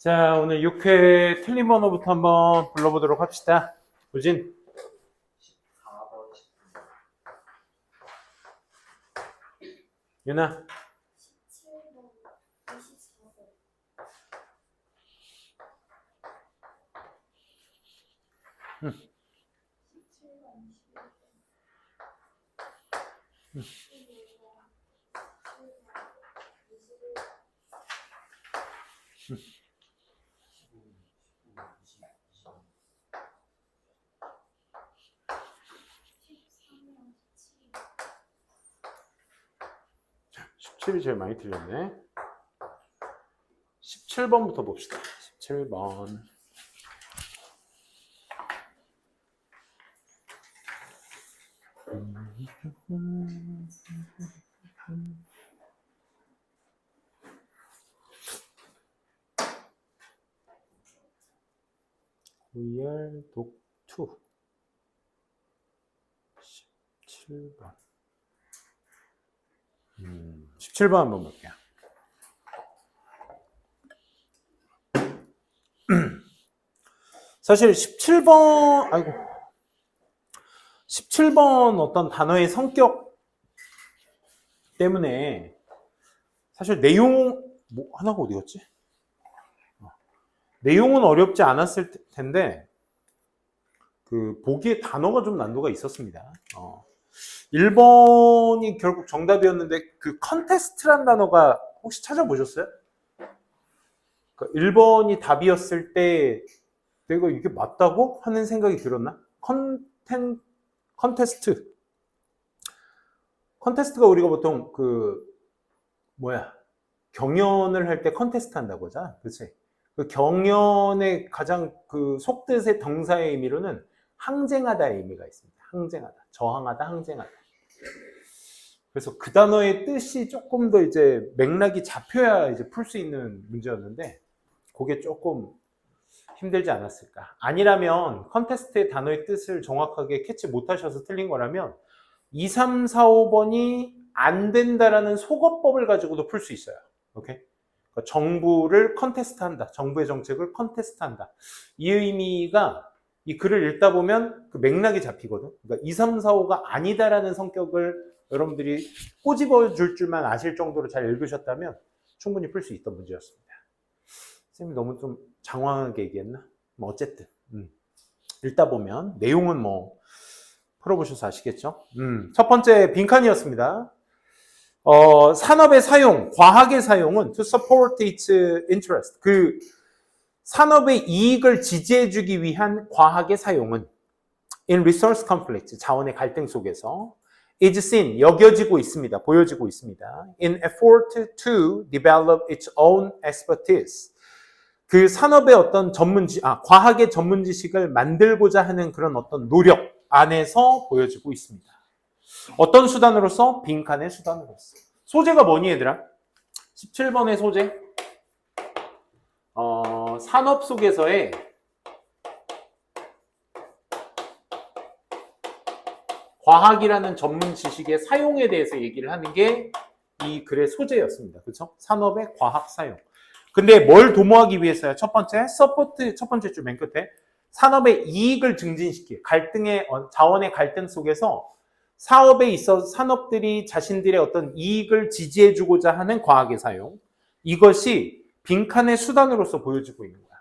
자, 오늘 6회 틀린 번호부터 한번 불러보도록 합시다. 우진. 4번, 유나. 17번, 24번. 응. 17번, 21번. 17이 제일 많이 틀렸네. 17번부터 봅시다. 17번. VR 독2 17번 17번 한번 볼게요. 사실 17번 어떤 단어의 성격 때문에 사실 하나가 어디 갔지? 내용은 어렵지 않았을 텐데 그 보기에 단어가 좀 난도가 있었습니다. 1번이 결국 정답이었는데 그 컨테스트란 단어가 혹시 찾아보셨어요? 그러니까 1번이 답이었을 때 내가 이게 맞다고 하는 생각이 들었나? 컨테스트. 컨테스트가 우리가 보통 경연을 할 때 컨테스트 한다고 하잖아. 그렇지? 그 경연의 가장 그 속뜻의 동사의 의미로는 항쟁하다의 의미가 있습니다. 항쟁하다. 저항하다, 항쟁하다. 그래서 그 단어의 뜻이 조금 더 이제 맥락이 잡혀야 이제 풀 수 있는 문제였는데 그게 조금 힘들지 않았을까. 아니라면 컨테스트의 단어의 뜻을 정확하게 캐치 못하셔서 틀린 거라면 2, 3, 4, 5번이 안 된다라는 속어법을 가지고도 풀 수 있어요. 오케이? 그러니까 정부를 컨테스트한다. 정부의 정책을 컨테스트한다. 이 의미가 이 글을 읽다 보면 그 맥락이 잡히거든. 그러니까 2, 3, 4, 5가 아니다라는 성격을 여러분들이 꼬집어 줄 줄만 아실 정도로 잘 읽으셨다면 충분히 풀 수 있던 문제였습니다. 선생님이 너무 좀 장황하게 얘기했나? 뭐 어쨌든 읽다 보면 내용은 뭐 풀어보셔서 아시겠죠? 첫 번째 빈칸이었습니다. 산업의 사용, 과학의 사용은 to support its interest. 그 산업의 이익을 지지해주기 위한 과학의 사용은 in resource conflict, 자원의 갈등 속에서 is seen, 여겨지고 있습니다. 보여지고 있습니다. in effort to develop its own expertise. 그 산업의 어떤 과학의 전문 지식을 만들고자 하는 그런 어떤 노력 안에서 보여지고 있습니다. 어떤 수단으로서? 빈칸의 수단으로서. 소재가 뭐니 얘들아? 17번의 소재. 산업 속에서의 과학이라는 전문 지식의 사용에 대해서 얘기를 하는 게 이 글의 소재였습니다. 그렇죠? 산업의 과학 사용. 근데 뭘 도모하기 위해서요? 첫 번째, 서포트, 첫 번째 줄 맨 끝에 산업의 이익을 증진시키기. 자원의 갈등 속에서 사업에 있어 산업들이 자신들의 어떤 이익을 지지해주고자 하는 과학의 사용. 이것이 빈칸의 수단으로서 보여지고 있는 거야.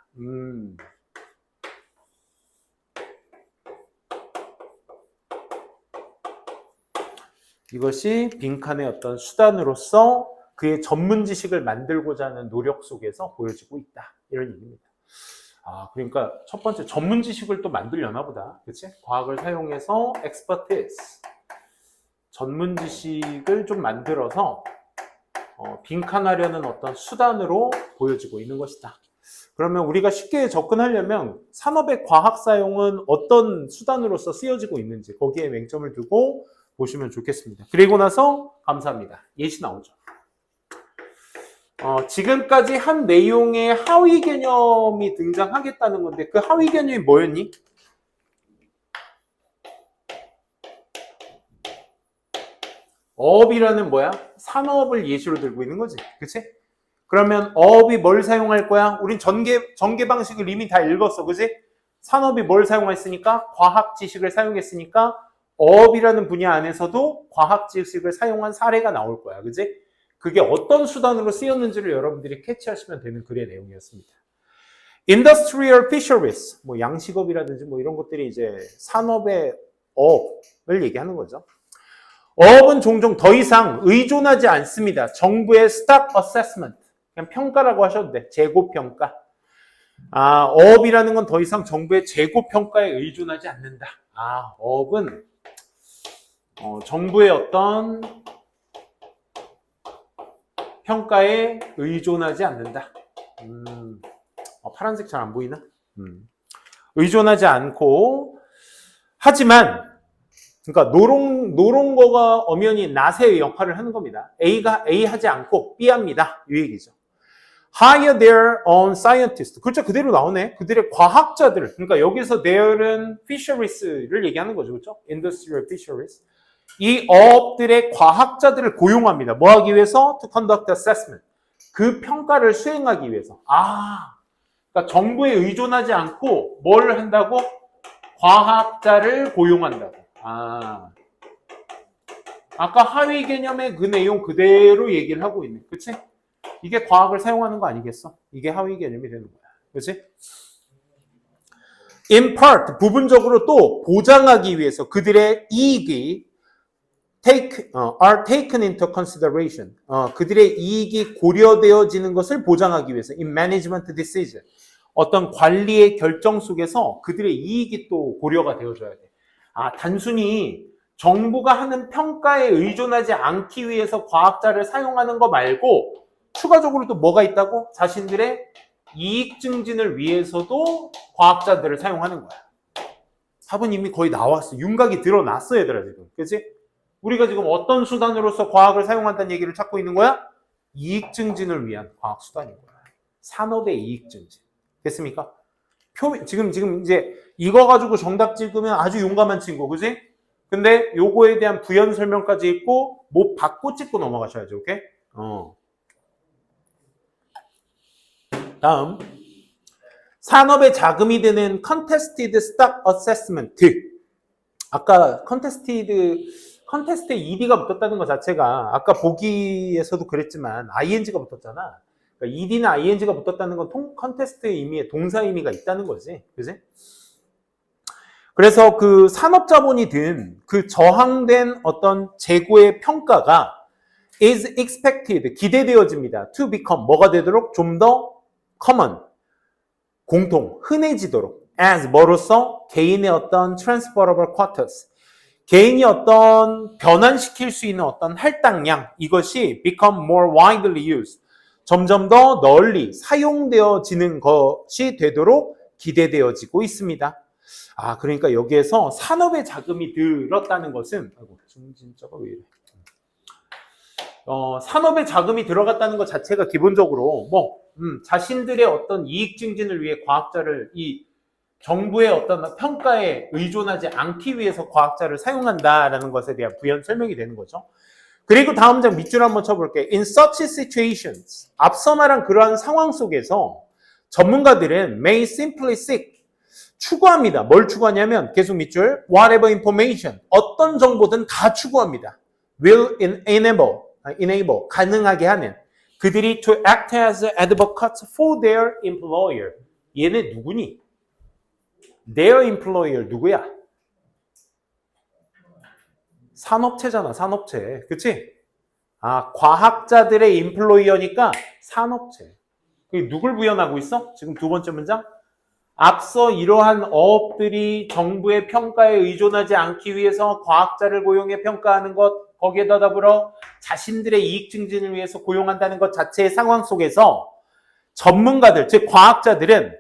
이것이 빈칸의 어떤 수단으로서 그의 전문 지식을 만들고자 하는 노력 속에서 보여지고 있다. 이런 얘기입니다. 그러니까 첫 번째 전문 지식을 또 만들려나 보다. 그치? 과학을 사용해서 expertise. 전문 지식을 좀 만들어서 빈칸하려는 어떤 수단으로 보여지고 있는 것이다. 그러면 우리가 쉽게 접근하려면 산업의 과학 사용은 어떤 수단으로서 쓰여지고 있는지 거기에 맹점을 두고 보시면 좋겠습니다. 그리고 나서 감사합니다. 예시 나오죠. 지금까지 한 내용의 하위 개념이 등장하겠다는 건데 그 하위 개념이 뭐였니? 업이라는 뭐야? 산업을 예시로 들고 있는 거지. 그치? 그러면 어업이 뭘 사용할 거야? 우린 전개 방식을 이미 다 읽었어. 그지? 산업이 뭘 사용했으니까? 과학 지식을 사용했으니까 어업이라는 분야 안에서도 과학 지식을 사용한 사례가 나올 거야. 그지? 그게 어떤 수단으로 쓰였는지를 여러분들이 캐치하시면 되는 글의 내용이었습니다. Industrial fisheries, 뭐 양식업이라든지 뭐 이런 것들이 이제 산업의 어업을 얘기하는 거죠. 어업은 종종 더 이상 의존하지 않습니다. 정부의 stock assessment, 그냥 평가라고 하셔도 돼. 재고평가. 어업이라는 건 더 이상 정부의 재고평가에 의존하지 않는다. 어업은 정부의 어떤 평가에 의존하지 않는다. 파란색 잘 안 보이나? 의존하지 않고, 하지만 그러니까 노런 거가 엄연히 낫의 역할을 하는 겁니다. A가 A 하지 않고 B 합니다. 이 얘기죠. Hire their own scientists. 글자 그대로 나오네. 그들의 과학자들. 그러니까 여기서 there은 fisheries를 얘기하는 거죠. 그렇죠? Industrial fisheries. 이 어업들의 과학자들을 고용합니다. 뭐 하기 위해서? To conduct assessment. 그 평가를 수행하기 위해서. 그러니까 정부에 의존하지 않고 뭘 한다고? 과학자를 고용한다고. 아까 하위 개념의 그 내용 그대로 얘기를 하고 있네. 그치? 이게 과학을 사용하는 거 아니겠어? 이게 하위 개념이 되는 거야. 그치? In part, 부분적으로 또 보장하기 위해서 그들의 이익이 are taken into consideration. 그들의 이익이 고려되어지는 것을 보장하기 위해서 in management decision. 어떤 관리의 결정 속에서 그들의 이익이 또 고려가 되어져야 돼. 단순히 정부가 하는 평가에 의존하지 않기 위해서 과학자를 사용하는 거 말고 추가적으로 또 뭐가 있다고? 자신들의 이익 증진을 위해서도 과학자들을 사용하는 거야. 답은 이미 거의 나왔어. 윤곽이 드러났어, 얘들아, 지금. 그치? 우리가 지금 어떤 수단으로서 과학을 사용한다는 얘기를 찾고 있는 거야? 이익 증진을 위한 과학 수단인 거야. 산업의 이익 증진. 됐습니까? 지금 이제 이거 가지고 정답 찍으면 아주 용감한 친구, 그지? 근데 요거에 대한 부연 설명까지 있고 뭐 받고 찍고 넘어가셔야죠, 오케이? 다음, 산업의 자금이 되는 contested stock assessment. 아까 컨테스트에 ed가 붙었다는 것 자체가 아까 보기에서도 그랬지만 ing가 붙었잖아. 그러니까 ed나 ing가 붙었다는 건 컨테스트의 의미에 동사 의미가 있다는 거지. 그지? 그래서 그 산업자본이 든 그 저항된 어떤 재고의 평가가 is expected, 기대되어집니다. to become, 뭐가 되도록? 좀 더 common, 공통, 흔해지도록. as, 뭐로써? 개인의 어떤 transferable quotas, 개인이 어떤 변환시킬 수 있는 어떤 할당량, 이것이 become more widely used, 점점 더 널리 사용되어지는 것이 되도록 기대되어지고 있습니다. 그러니까 여기에서 산업의 자금이 들었다는 것은, 중진자가 왜 이래? 산업의 자금이 들어갔다는 것 자체가 기본적으로 자신들의 어떤 이익 증진을 위해 과학자를 이 정부의 어떤 평가에 의존하지 않기 위해서 과학자를 사용한다라는 것에 대한 부연 설명이 되는 거죠. 그리고 다음 장 밑줄 한번 쳐볼게요. In such situations, 앞서 말한 그러한 상황 속에서 전문가들은 may simply seek, 추구합니다. 뭘 추구하냐면 계속 밑줄, whatever information, 어떤 정보든 다 추구합니다. will enable, 가능하게 하는, 그들이 to act as advocates for their employer. 얘네 누구니? their employer 누구야? 산업체잖아, 산업체. 그치? 과학자들의 employer니까 산업체. 누굴 부연하고 있어? 지금 두 번째 문장? 앞서 이러한 어업들이 정부의 평가에 의존하지 않기 위해서 과학자를 고용해 평가하는 것, 거기에다 더불어 자신들의 이익 증진을 위해서 고용한다는 것 자체의 상황 속에서 전문가들, 즉 과학자들은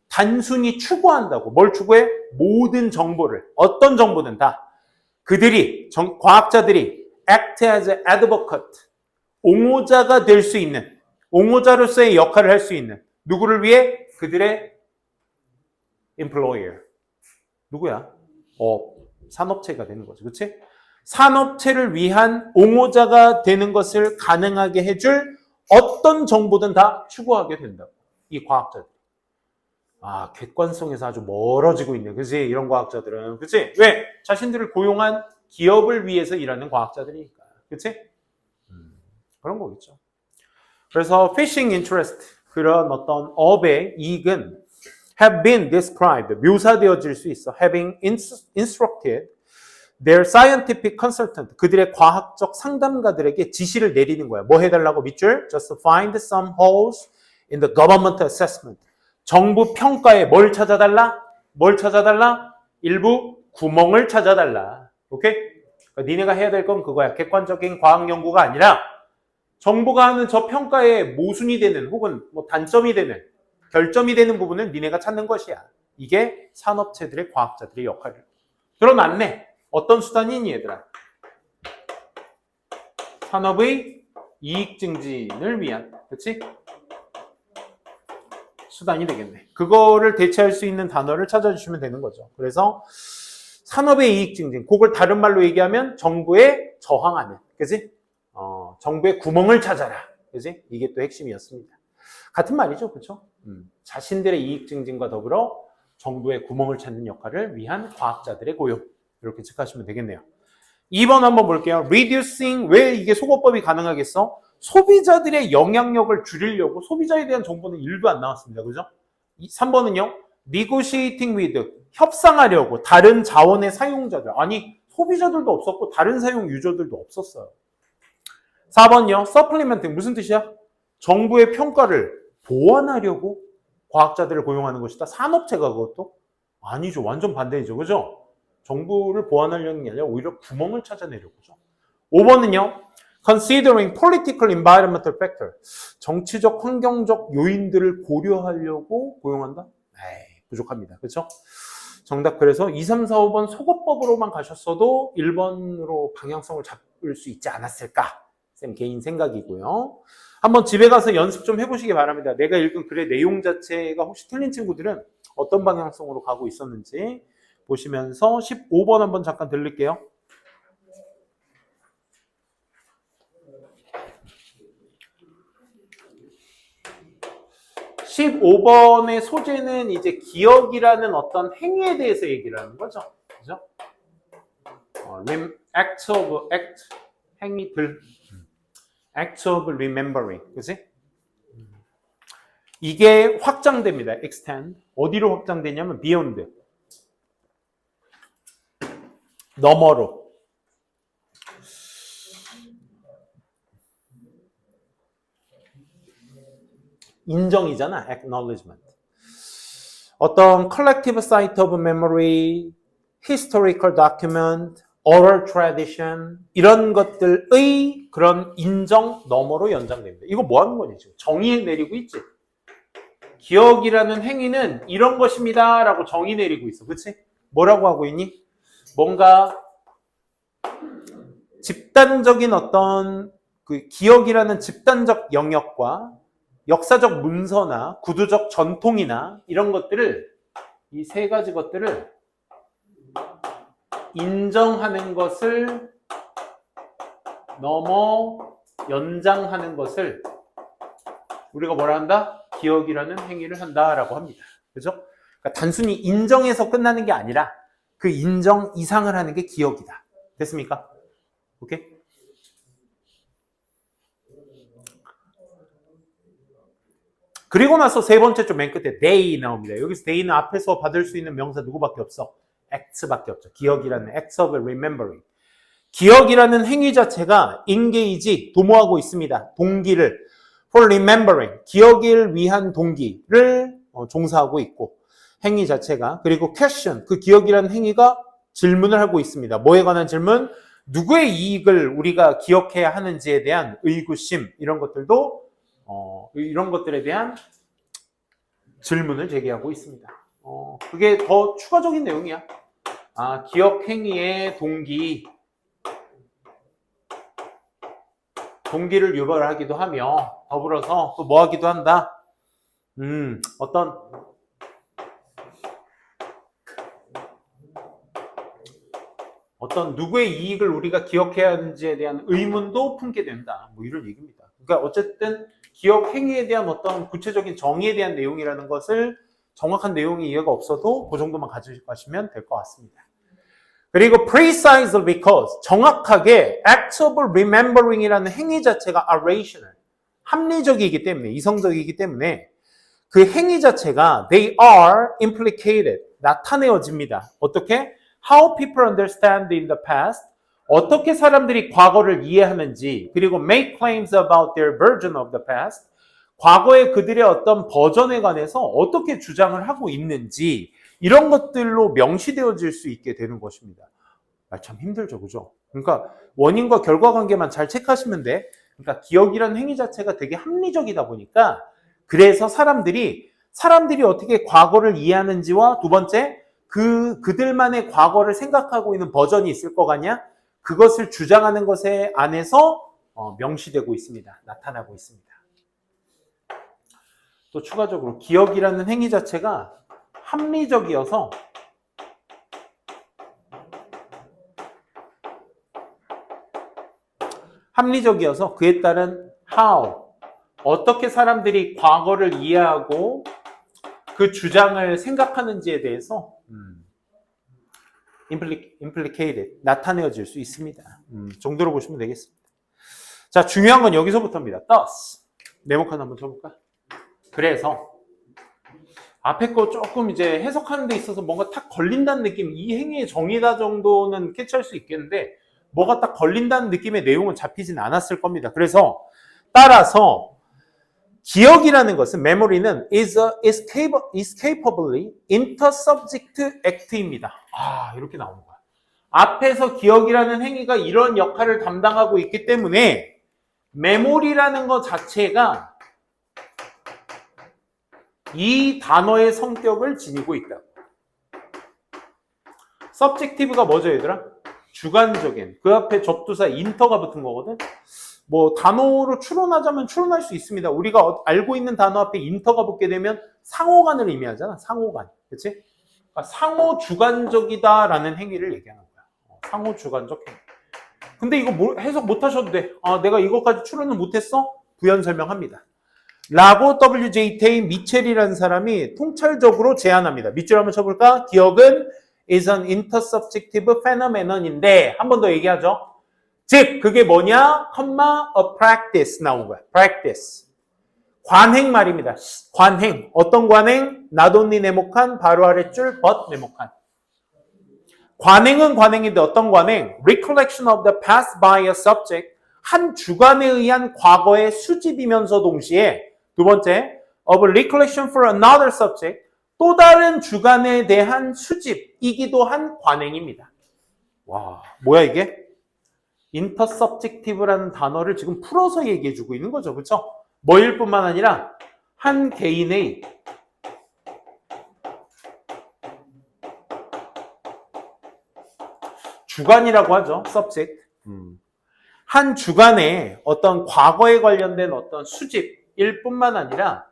단순히 추구한다고. 뭘 추구해? 모든 정보를, 어떤 정보든 다. 그들이, 과학자들이 act as advocate, 옹호자가 될 수 있는, 옹호자로서의 역할을 할 수 있는, 누구를 위해? 그들의 employer. 누구야? 산업체가 되는 거죠. 그치? 산업체를 위한 옹호자가 되는 것을 가능하게 해줄 어떤 정보든 다 추구하게 된다고. 이 과학자들. 아, 객관성에서 아주 멀어지고 있네. 그치? 이런 과학자들은. 그치? 왜? 자신들을 고용한 기업을 위해서 일하는 과학자들이니까. 그치? 그런 거겠죠. 그래서 fishing interest, 그런 어떤 업의 이익은 have been described, 묘사되어질 수 있어. having instructed their scientific consultant, 그들의 과학적 상담가들에게 지시를 내리는 거야. 뭐 해달라고 밑줄? Just find some holes in the government assessment. 정부 평가에 뭘 찾아달라? 뭘 찾아달라? 일부 구멍을 찾아달라. 오케이? 그러니까 니네가 해야 될 건 그거야. 객관적인 과학 연구가 아니라 정부가 하는 저 평가에 모순이 되는 혹은 뭐 단점이 되는 결점이 되는 부분은 니네가 찾는 것이야. 이게 산업체들의 과학자들의 역할이야. 드러났네. 어떤 수단이니 얘들아? 산업의 이익 증진을 위한, 그렇지? 수단이 되겠네. 그거를 대체할 수 있는 단어를 찾아주시면 되는 거죠. 그래서 산업의 이익 증진, 그걸 다른 말로 얘기하면 정부에 저항하는, 그지? 정부의 구멍을 찾아라, 그지? 이게 또 핵심이었습니다. 같은 말이죠, 그렇죠? 자신들의 이익 증진과 더불어 정부의 구멍을 찾는 역할을 위한 과학자들의 고용, 이렇게 체크하시면 되겠네요. 2번 한번 볼게요. Reducing, 왜 이게 소거법이 가능하겠어? 소비자들의 영향력을 줄이려고 소비자에 대한 정보는 1도 안 나왔습니다. 그죠? 3번은요. Negotiating with, 협상하려고 다른 자원의 사용자들. 아니, 소비자들도 없었고 다른 사용 유저들도 없었어요. 4번요. Supplementing, 무슨 뜻이야? 정부의 평가를 보완하려고 과학자들을 고용하는 것이다. 산업체가 그것도? 아니죠. 완전 반대이죠. 그죠? 정부를 보완하려는 게 아니라 오히려 구멍을 찾아내려고죠. 5번은요. Considering political environmental factor. 정치적, 환경적 요인들을 고려하려고 고용한다? 에이, 부족합니다. 그렇죠? 정답 그래서 2, 3, 4, 5번 소거법으로만 가셨어도 1번으로 방향성을 잡을 수 있지 않았을까? 쌤 개인 생각이고요. 한번 집에 가서 연습 좀 해보시기 바랍니다. 내가 읽은 글의 내용 자체가 혹시 틀린 친구들은 어떤 방향성으로 가고 있었는지 보시면서 15번 한번 잠깐 들릴게요. (15번의) 소재는 이제 기억이라는 어떤 행위에 대해서 얘기를 하는 거죠. 그죠? act of, act, 행위들. act of remembering. 그치? 이게 확장됩니다. extend. 어디로 확장되냐면 beyond. 너머로. 인정이잖아. acknowledgement. 어떤 collective site of memory, historical document, oral tradition 이런 것들의 그런 인정 너머로 연장됩니다. 이거 뭐 하는 거니 지금? 정의 내리고 있지? 기억이라는 행위는 이런 것입니다 라고 정의 내리고 있어. 그치? 뭐라고 하고 있니? 뭔가 집단적인 어떤 그 기억이라는 집단적 영역과 역사적 문서나 구두적 전통이나 이런 것들을 이 세 가지 것들을 인정하는 것을 넘어 연장하는 것을 우리가 뭐라 한다? 기억이라는 행위를 한다라고 합니다. 그죠? 그러니까 단순히 인정해서 끝나는 게 아니라 그 인정 이상을 하는 게 기억이다. 됐습니까? 오케이? 그리고 나서 세 번째 좀 맨 끝에 they 나옵니다. 여기서 they는 앞에서 받을 수 있는 명사 누구밖에 없어? act밖에 없죠. 기억이라는 act of remembering. 기억이라는 행위 자체가 engage, 도모하고 있습니다. 동기를 for remembering, 기억을 위한 동기를 종사하고 있고 행위 자체가 그리고 question, 그 기억이라는 행위가 질문을 하고 있습니다. 뭐에 관한 질문? 누구의 이익을 우리가 기억해야 하는지에 대한 의구심 이런 것들도 이런 것들에 대한 질문을 제기하고 있습니다. 그게 더 추가적인 내용이야. 기억 행위의 동기를 유발하기도 하며 더불어서 또 뭐 하기도 한다. 어떤 누구의 이익을 우리가 기억해야 하는지에 대한 의문도 품게 된다. 뭐 이런 얘기입니다. 그러니까 어쨌든 기억 행위에 대한 어떤 구체적인 정의에 대한 내용이라는 것을 정확한 내용이 이해가 없어도 그 정도만 가져가시면 될 것 같습니다. 그리고 precisely because 정확하게 act of remembering이라는 행위 자체가 are rational 합리적이기 때문에 이성적이기 때문에 그 행위 자체가 they are implicated 나타내어집니다. 어떻게? How people understand in the past 어떻게 사람들이 과거를 이해하는지 그리고 make claims about their version of the past 과거의 그들의 어떤 버전에 관해서 어떻게 주장을 하고 있는지 이런 것들로 명시되어질 수 있게 되는 것입니다. 참 힘들죠, 그죠? 그러니까 원인과 결과 관계만 잘 체크하시면 돼. 그러니까 기억이라는 행위 자체가 되게 합리적이다 보니까 그래서 사람들이 어떻게 과거를 이해하는지와 두 번째 그들만의 과거를 생각하고 있는 버전이 있을 거 같냐? 그것을 주장하는 것에 안에서 명시되고 있습니다. 나타나고 있습니다. 또 추가적으로 기억이라는 행위 자체가 합리적이어서 그에 따른 how 어떻게 사람들이 과거를 이해하고 그 주장을 생각하는지에 대해서 implicated 나타내어질 수 있습니다. 정도로 보시면 되겠습니다. 자, 중요한 건 여기서부터입니다. thus 네모칸 한번 쳐볼까? 그래서 앞에 거 조금 이제 해석하는 데 있어서 뭔가 탁 걸린다는 느낌, 이 행위의 정의다 정도는 캐치할 수 있겠는데 뭐가 딱 걸린다는 느낌의 내용은 잡히진 않았을 겁니다. 그래서 따라서 기억이라는 것은 memory는 is capably intersubject act입니다. 이렇게 나오는 거야. 앞에서 기억이라는 행위가 이런 역할을 담당하고 있기 때문에 메모리라는 것 자체가 이 단어의 성격을 지니고 있다. subjective가 뭐죠, 얘들아? 주관적인. 그 앞에 접두사 인터가 붙은 거거든. 뭐 단어로 추론하자면 추론할 수 있습니다. 우리가 알고 있는 단어 앞에 인터가 붙게 되면 상호간을 의미하잖아. 상호간. 그치? 그러니까 상호 주관적이다라는 행위를 얘기하는 거야. 상호 주관적 행위. 근데 이거 해석 못 하셔도 돼. 내가 이것까지 추론을 못했어? 부연 설명합니다. 라고 W.J. 미첼이라는 사람이 통찰적으로 제안합니다. 밑줄 한번 쳐볼까? 기억은 is an intersubjective phenomenon인데 한 번 더 얘기하죠. 즉 그게 뭐냐? a practice 나온 거야. practice. 관행 말입니다. 관행. 어떤 관행? not only 네모칸 바로 아랫줄 but 네모칸. 관행은 관행인데 어떤 관행? recollection of the past by a subject. 한 주관에 의한 과거의 수집이면서 동시에 두 번째 of recollection for another subject. 또 다른 주관에 대한 수집이기도 한 관행입니다. 와, 뭐야 이게? intersubjective라는 단어를 지금 풀어서 얘기해주고 있는 거죠. 그렇죠? 뭐일 뿐만 아니라 한 개인의 주관이라고 하죠. subject. 한 주관의 어떤 과거에 관련된 어떤 수집일 뿐만 아니라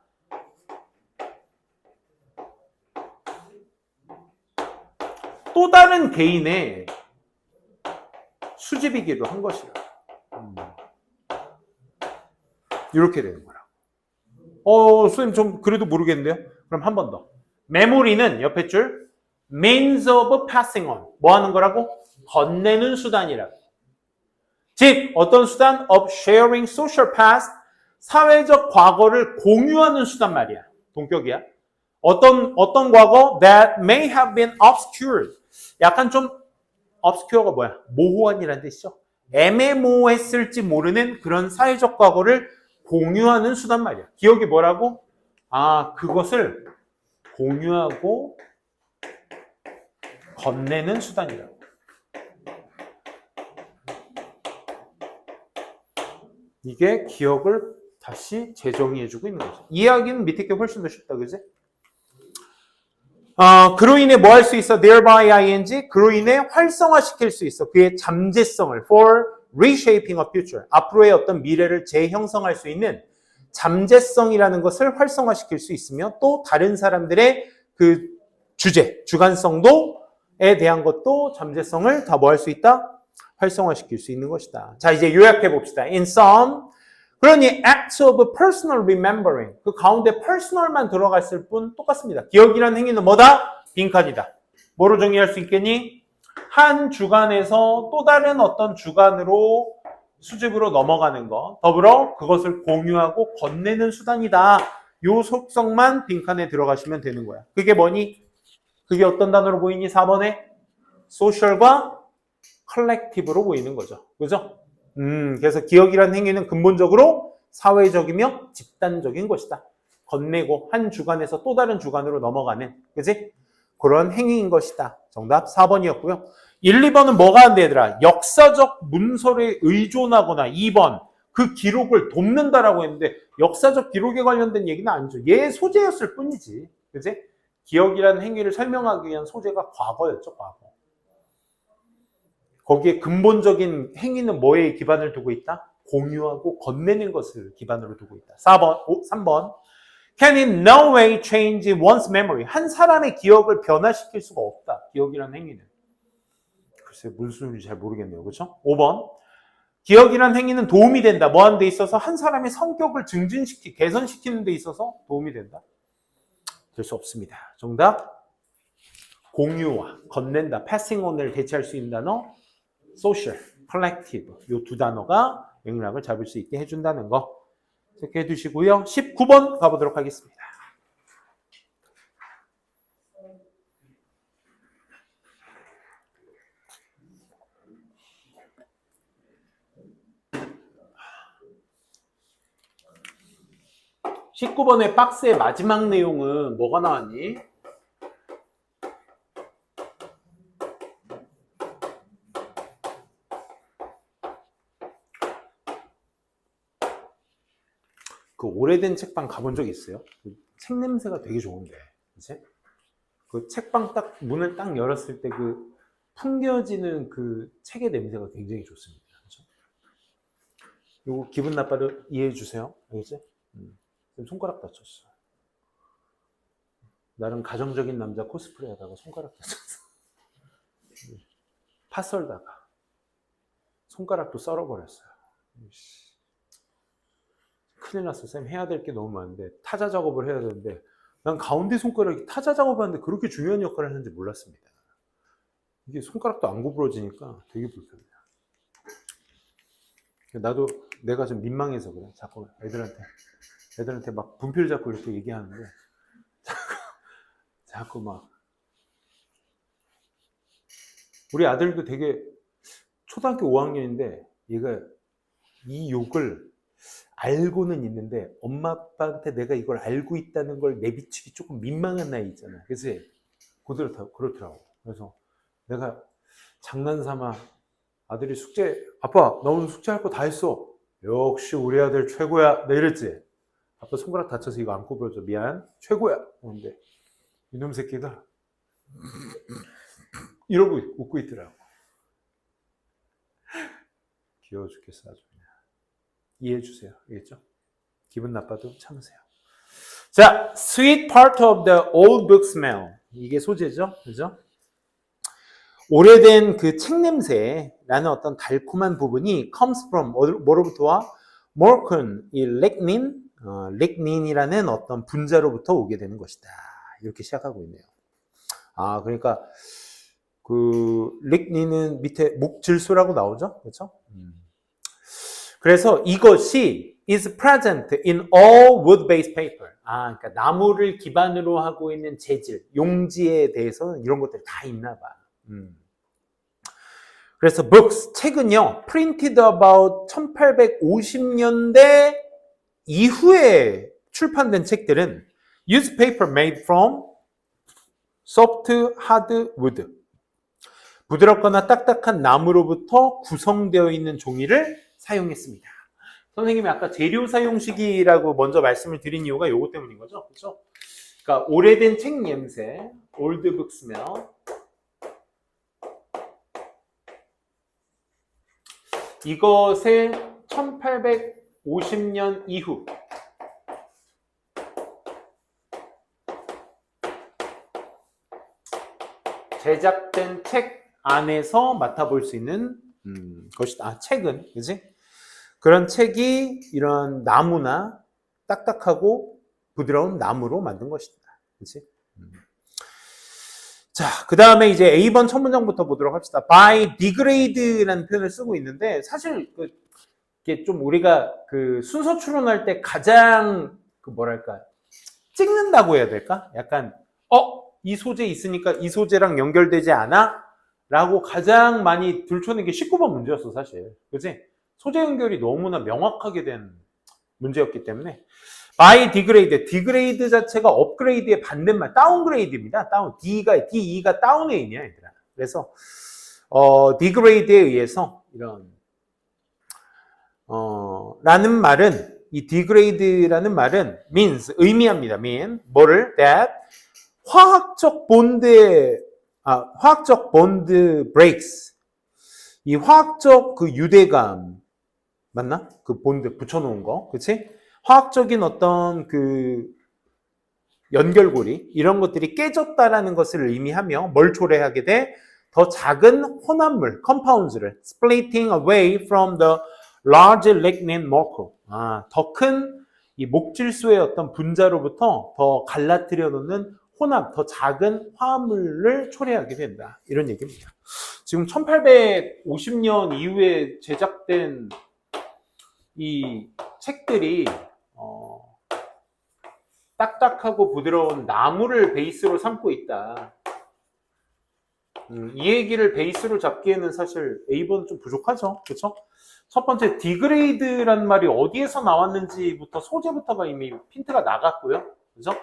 또 다른 개인의 수집이기도 한 것이라. 이렇게 되는 거라고. 선생님 좀 그래도 모르겠는데요? 그럼 한 번 더. 메모리는 옆에 줄 means of passing on. 뭐 하는 거라고? 건네는 수단이라고. 즉 어떤 수단? of sharing social past. 사회적 과거를 공유하는 수단 말이야. 동격이야. 어떤 과거? that may have been obscured. 약간 좀 obscure가 뭐야? 모호한이라는 뜻이죠. 애매모호했을지 모르는 그런 사회적 과거를 공유하는 수단 말이야. 기억이 뭐라고? 그것을 공유하고 건네는 수단이라고. 이게 기억을 다시 재정의해주고 있는 거죠. 이해하기는 밑에 게 훨씬 더 쉽다, 그지? 그로 인해 뭐 할 수 있어? thereby ing. 그로 인해 활성화시킬 수 있어. 그의 잠재성을 for reshaping a future. 앞으로의 어떤 미래를 재형성할 수 있는 잠재성이라는 것을 활성화시킬 수 있으며 또 다른 사람들의 그 주관성도에 대한 것도 잠재성을 다 뭐 할 수 있다? 활성화시킬 수 있는 것이다. 자, 이제 요약해 봅시다. In sum, 그러니 act of personal remembering. 그 가운데 personal만 들어갔을 뿐 똑같습니다. 기억이라는 행위는 뭐다? 빈칸이다. 뭐로 정의할 수 있겠니? 한 주간에서 또 다른 어떤 주간으로 수집으로 넘어가는 거. 더불어 그것을 공유하고 건네는 수단이다. 요 속성만 빈칸에 들어가시면 되는 거야. 그게 뭐니? 그게 어떤 단어로 보이니? 4번에 social과 collective로 보이는 거죠. 그죠? 그래서 기억이라는 행위는 근본적으로 사회적이며 집단적인 것이다. 건네고 한 주간에서 또 다른 주간으로 넘어가는, 그지? 그런 행위인 것이다. 정답 4번이었고요. 1, 2번은 뭐가 안 돼, 얘들아? 역사적 문서에 의존하거나 2번, 그 기록을 돕는다라고 했는데 역사적 기록에 관련된 얘기는 아니죠. 얘 소재였을 뿐이지. 그지? 기억이라는 행위를 설명하기 위한 소재가 과거였죠, 과거. 거기에 근본적인 행위는 뭐에 기반을 두고 있다? 공유하고 건네는 것을 기반으로 두고 있다. 3번. Can in no way change one's memory. 한 사람의 기억을 변화시킬 수가 없다. 기억이라는 행위는. 글쎄, 무슨 소리인지 잘 모르겠네요. 그렇죠? 5번. 기억이라는 행위는 도움이 된다. 뭐 하는 데 있어서? 한 사람의 성격을 개선시키는 데 있어서 도움이 된다. 될 수 없습니다. 정답. 공유와 건넨다. passing on을 대체할 수 있는 단어. social, collective. 이 두 단어가 맥락을 잡을 수 있게 해준다는 거. 이렇게 해두시고요. 19번 가보도록 하겠습니다. (19번의) 박스의 마지막 내용은 뭐가 나왔니? 그 오래된 책방 가본 적 있어요? 그 책 냄새가 되게 좋은데, 그치? 그 책방 딱 문을 딱 열었을 때 그 풍겨지는 그 책의 냄새가 굉장히 좋습니다. 그렇죠? 요거 기분 나빠도 이해해 주세요. 알겠지? 지금 손가락 다쳤어. 나름 가정적인 남자 코스프레 하다가 손가락 다쳤어. 파 썰다가 손가락도 썰어버렸어요. 큰일 났어. 쌤 해야 될 게 너무 많은데 타자 작업을 해야 되는데 난 가운데 손가락이 타자 작업하는데 그렇게 중요한 역할을 하는지 몰랐습니다. 이게 손가락도 안 구부러지니까 되게 불편해요. 나도 내가 좀 민망해서 그래. 자꾸 애들한테 막 분필 잡고 이렇게 얘기하는데 자꾸 막 우리 아들도 되게 초등학교 5학년인데 얘가 이 욕을 알고는 있는데 엄마 아빠한테 내가 이걸 알고 있다는 걸 내비치기 조금 민망한 나이 있잖아. 그래서 그렇더라고. 그래서 내가 장난삼아 아들이 숙제, 아빠 나 오늘 숙제할 거 다 했어. 역시 우리 아들 최고야. 나 이랬지. 아빠 손가락 다쳐서 이거 안 구부러져. 미안. 최고야. 근데 이놈 새끼가 이러고 웃고 있더라고. 귀여워 죽겠어 아주. 이해해 주세요. 알겠죠? 기분 나빠도 참으세요. 자, sweet part of the old book smell. 이게 소재죠. 그죠? 오래된 그 책 냄새라는 어떤 달콤한 부분이 comes from 뭐로부터 와? morcon, 이 lignin이라는 어떤 분자로부터 오게 되는 것이다. 이렇게 시작하고 있네요. 아, 그러니까 그 lignin은 밑에 목질소라고 나오죠. 그렇죠? 그래서 이것이 is present in all wood-based paper. 아, 그러니까 나무를 기반으로 하고 있는 재질, 용지에 대해서는 이런 것들이 다 있나 봐. 그래서 books, 책은요, printed about 1850년대 이후에 출판된 책들은 use paper made from soft, hard wood. 부드럽거나 딱딱한 나무로부터 구성되어 있는 종이를 사용했습니다. 선생님이 아까 재료 사용 시기라고 먼저 말씀을 드린 이유가 이것 때문인 거죠. 그렇죠? 그러니까 오래된 책 냄새, old book smell. 이것의 1850년 이후 제작된 책 안에서 맡아볼 수 있는 것이다. 책은, 그지? 그런 책이 이런 나무나 딱딱하고 부드러운 나무로 만든 것이다. 그렇지? 자, 그 다음에 이제 A번 첫 문장부터 보도록 합시다. by degrade라는 표현을 쓰고 있는데, 사실, 이게 좀 우리가 그 순서 추론할 때 가장, 뭐랄까, 찍는다고 해야 될까? 약간, 이 소재 있으니까 이 소재랑 연결되지 않아? 라고 가장 많이 들춰낸 게 19번 문제였어, 사실. 그치? 소재 연결이 너무나 명확하게 된 문제였기 때문에. by degrade, degrade 자체가 업그레이드의 반대말, 다운그레이드입니다. 다운, D가 다운의 의미야, 얘들아. 그래서 degrade에 의해서 이런 라는 말은, 이 degrade라는 말은 means, 의미합니다. mean 뭐를? that 화학적 bond breaks, 이 화학적 그 유대감 맞나? 그 본드 붙여놓은 거, 그치? 화학적인 어떤 그 연결고리 이런 것들이 깨졌다라는 것을 의미하며 뭘 초래하게 돼? 더 작은 혼합물, compounds를 splitting away from the large lignin molecule. 더 큰 이 목질소의 어떤 분자로부터 더 갈라뜨려 놓는 혼합, 더 작은 화합물을 초래하게 된다. 이런 얘기입니다. 지금 1850년 이후에 제작된 이 책들이 딱딱하고 부드러운 나무를 베이스로 삼고 있다. 이 얘기를 베이스로 잡기에는 사실 A번 좀 부족하죠. 그렇죠? 첫 번째, 디그레이드라는 말이 어디에서 나왔는지부터 소재부터가 이미 핀트가 나갔고요. 그죠?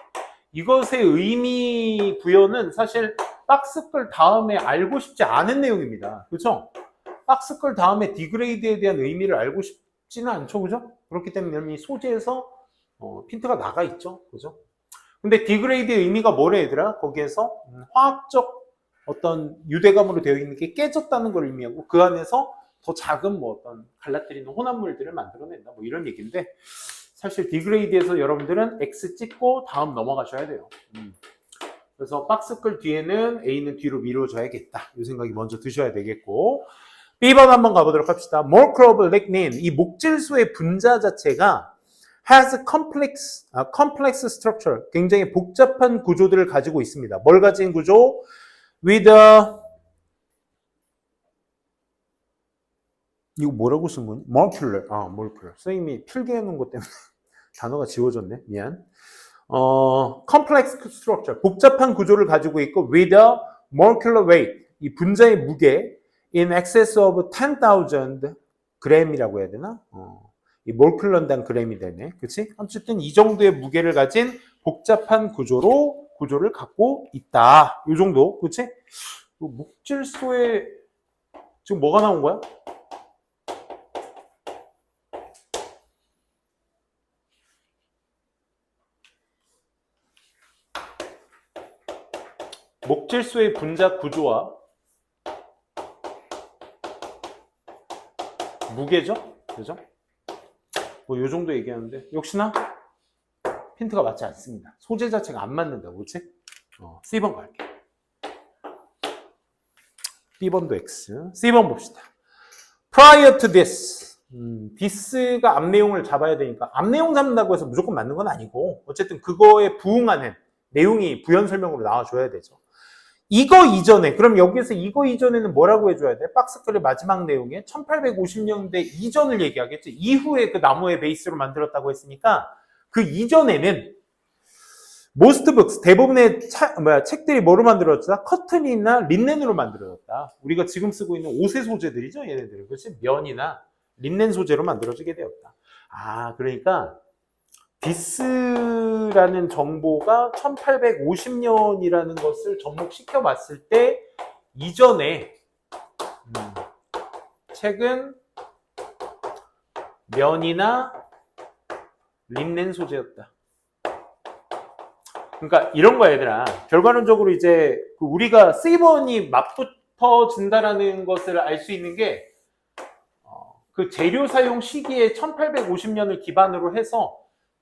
이것의 의미 부여는 사실 박스글 다음에 알고 싶지 않은 내용입니다. 그죠? 박스글 다음에 디그레이드에 대한 의미를 알고 싶지는 않죠. 그죠? 그렇기 때문에 이 소재에서 핀트가 나가 있죠. 그죠? 근데 디그레이드의 의미가 뭐래, 얘들아? 거기에서 화학적 어떤 유대감으로 되어 있는 게 깨졌다는 걸 의미하고 그 안에서 더 작은 뭐 어떤 갈라뜨리는 혼합물들을 만들어낸다. 뭐 이런 얘기인데 사실 디그레이드에서 여러분들은 X 찍고 다음 넘어가셔야 돼요. 그래서 박스글 뒤에는 A는 뒤로 미뤄져야겠다. 이 생각이 먼저 드셔야 되겠고 B번 한번 가보도록 합시다. molecule of lignin, 이 목질소의 분자 자체가 has complex structure, 굉장히 복잡한 구조들을 가지고 있습니다. 뭘 가진 구조? with a 이거 뭐라고 쓴 거니? molecular. molecular. 선생님이 필기해 놓은 것 때문에 단어가 지워졌네. 미안. complex structure. 복잡한 구조를 가지고 있고 with a molecular weight. 이 분자의 무게 in excess of 10,000 gram이라고 해야 되나? 이 몰큘런당 gram이 되네. 그치? 어쨌든 이 정도의 무게를 가진 복잡한 구조를 갖고 있다. 이 정도. 그치? 목질소에 지금 뭐가 나온 거야? 목질소의 분자 구조와 무게죠? 그죠? 뭐 요 정도 얘기하는데 역시나 핀트가 맞지 않습니다. 소재 자체가 안 맞는다고, 그렇지? C번 갈게. B번도 X. C번 봅시다. Prior to this. this가 앞 내용을 잡아야 되니까 앞 내용 잡는다고 해서 무조건 맞는 건 아니고 어쨌든 그거에 부응하는 내용이 부연 설명으로 나와줘야 되죠. 이거 이전에, 그럼 여기에서 이거 이전에는 뭐라고 해줘야 돼? 박스글의 마지막 내용에 1850년대 이전을 얘기하겠지. 이후에 그 나무의 베이스로 만들었다고 했으니까 그 이전에는 most books, 대부분의 책들이 뭐로 만들어졌다? 커튼이나 린넨으로 만들어졌다. 우리가 지금 쓰고 있는 옷의 소재들이죠, 얘네들은. 그렇지? 면이나 린넨 소재로 만들어지게 되었다. 그러니까 this라는 정보가 1850년이라는 것을 접목시켜 봤을 때 이전에 책은 면이나 린넨 소재였다. 그러니까 이런 거야, 얘들아. 결과론적으로 이제 우리가 C번이 맞붙어진다라는 것을 알 수 있는 게 그 재료 사용 시기에 1850년을 기반으로 해서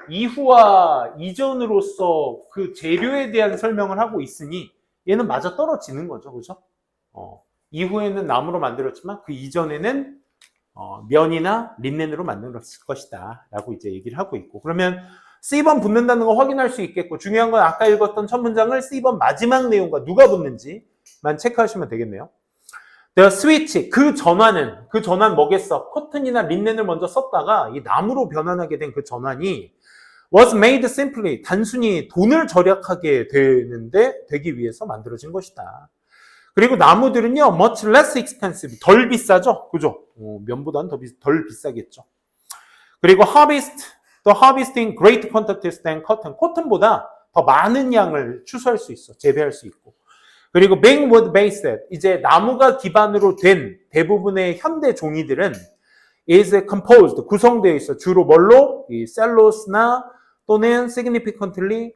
이후와 이전으로서 그 재료에 대한 설명을 하고 있으니 얘는 맞아 떨어지는 거죠. 그죠? 이후에는 나무로 만들었지만 그 이전에는 면이나 린넨으로 만들었을 것이다 라고 이제 얘기를 하고 있고, 그러면 C번 붙는다는 거 확인할 수 있겠고, 중요한 건 아까 읽었던 첫 문장을 C번 마지막 내용과 누가 붙는지만 체크하시면 되겠네요. The switch, 그 전환 뭐겠어? 코튼이나 린넨을 먼저 썼다가 이 나무로 변환하게 된 그 전환이 was made simply, 단순히 돈을 절약하게 되기 위해서 만들어진 것이다. 그리고 나무들은요, much less expensive, 덜 비싸죠? 그죠? 면보다는 덜 비싸겠죠. 그리고 the harvesting great quantities than cotton, 코튼보다 더 많은 양을 추수할 수 있어, 재배할 수 있고. 그리고 being wood based, 이제 나무가 기반으로 된 대부분의 현대 종이들은 is composed, 구성되어 있어. 주로 뭘로? 이 셀로스나 또는 significantly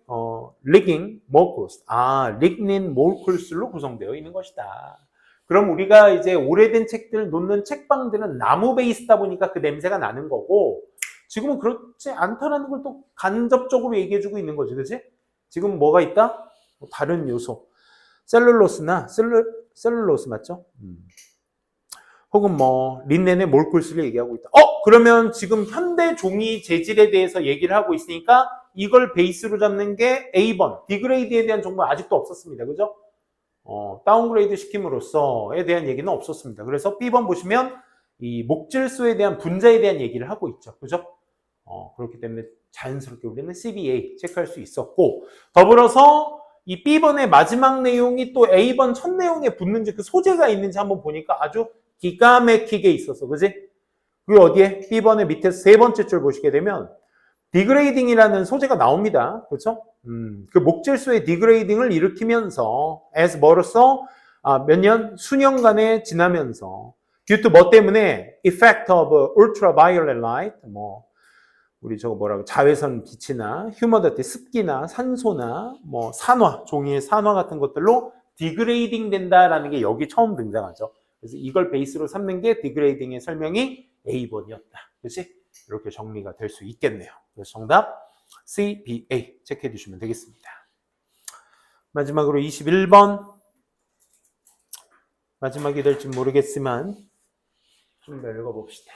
lignin molecules, lignin molecules로 구성되어 있는 것이다. 그럼 우리가 이제 오래된 책들 놓는 책방들은 나무 베이스다 보니까 그 냄새가 나는 거고, 지금은 그렇지 않다라는 걸 또 간접적으로 얘기해주고 있는 거지, 그렇지? 지금 뭐가 있다? 다른 요소, 셀룰로스 맞죠? 혹은 뭐 린넨의 몰쿨스를 얘기하고 있다. 그러면 지금 현대 종이 재질에 대해서 얘기를 하고 있으니까 이걸 베이스로 잡는 게 A번, 디그레이드에 대한 정보 아직도 없었습니다. 그죠? 다운그레이드 시킴으로써에 대한 얘기는 없었습니다. 그래서 B번 보시면 이 목질소에 대한 분자에 대한 얘기를 하고 있죠. 그죠? 그렇기 때문에 자연스럽게 우리는 CBA 체크할 수 있었고, 더불어서 이 B번의 마지막 내용이 또 A번 첫 내용에 붙는지, 그 소재가 있는지 한번 보니까 아주 기가 막히게 있어서, 그지? 그게 어디에? B번의 밑에 세 번째 줄 보시게 되면 디그레이딩이라는 소재가 나옵니다. 그렇죠? 그 목질소의 디그레이딩을 일으키면서 as 뭐로써 몇 년? 수년간에 지나면서 due to 뭐 때문에 effect of ultraviolet light, 뭐 우리 저거 뭐라고, 자외선 빛이나 휴머디티, 습기나 산소나 뭐 산화, 종이의 산화 같은 것들로 디그레이딩 된다라는 게 여기 처음 등장하죠. 그래서 이걸 베이스로 삼는 게 디그레이딩의 설명이 A번이었다. 그렇지? 이렇게 정리가 될 수 있겠네요. 그래서 정답 CBA 체크해 주시면 되겠습니다. 마지막으로 21번. 마지막이 될지 모르겠지만 좀 더 읽어봅시다.